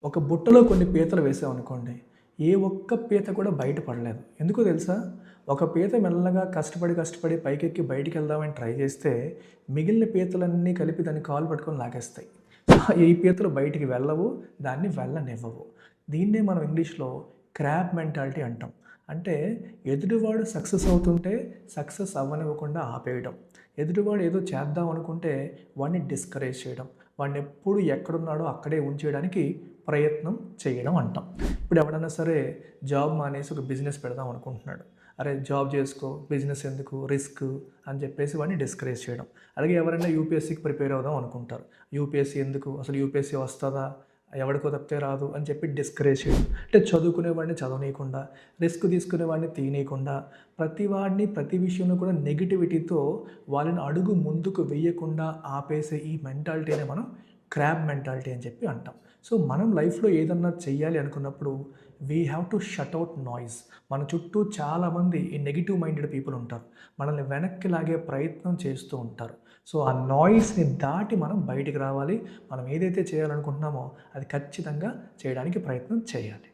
ఒక బుట్టలో కొన్ని పీతలు వేసామనుకోండి. ఏ ఒక్క పీత కూడా బయట పడలేదు. ఎందుకో తెలుసా? ఒక పీత మెల్లగా కష్టపడి పైకెక్కి బయటికెళ్దామని ట్రై చేస్తే, మిగిలిన పీతలన్నీ కలిపి దాని కాళ్ళు పట్టుకొని లాగేస్తాయి. ఈ పీతలు బయటికి వెళ్ళవు, దాన్ని వెళ్ళనివ్వవు. దీన్నే మనం ఇంగ్లీష్‌లో క్రాబ్ మెంటాలిటీ అంటాం. అంటే ఎదుటివాడు సక్సెస్ అవుతుంటే సక్సెస్ అవ్వనివ్వకుండా ఆపేయడం. ఎదుటివాడు ఏదో చేద్దాం అనుకుంటే వాడిని డిస్కరేజ్ చేయడం. వాడినెప్పుడు ఎక్కడున్నాడో అక్కడే ఉంచేయడానికి ప్రయత్నం చేయడం అంటాం. ఇప్పుడు ఎవడన్నా సరే జాబ్ మానేసి ఒక బిజినెస్ పెడదాం అనుకుంటున్నాడు. అరే జాబ్ చేసుకో, బిజినెస్ ఎందుకు, రిస్క్ అని చెప్పేసి వాడిని డిస్కరేజ్ చేయడం. అలాగే ఎవరైనా యూపీఎస్సీకి ప్రిపేర్ అవుదాం అనుకుంటారు. యూపీఎస్సీ ఎందుకు, అసలు యూపీఎస్సీ వస్తదా, ఎవడికో తప్పితే రాదు అని చెప్పి డిస్కరేజ్ చేయడం. అంటే చదువుకునేవాడిని చదవనీయకుండా, రిస్క్ తీసుకునేవాడిని తీయనీయకుండా, ప్రతి విషయంలో కూడా నెగిటివిటీతో వాళ్ళని అడుగు ముందుకు వెయ్యకుండా ఆపేసే ఈ మెంటాలిటీనే మనం క్రాబ్ మెంటాలిటీ అని చెప్పి అంటాం. సో మనం లైఫ్లో ఏదన్నా చెయ్యాలి అనుకున్నప్పుడు we have to shut out noise. మన చుట్టూ చాలామంది ఈ నెగిటివ్ మైండెడ్ పీపుల్ ఉంటారు. మనల్ని వెనక్కి లాగే ప్రయత్నం చేస్తూ ఉంటారు. సో ఆ నాయిస్ని దాటి మనం బయటికి రావాలి. మనం ఏదైతే చేయాలనుకుంటున్నామో అది ఖచ్చితంగా చేయడానికి ప్రయత్నం చేయాలి.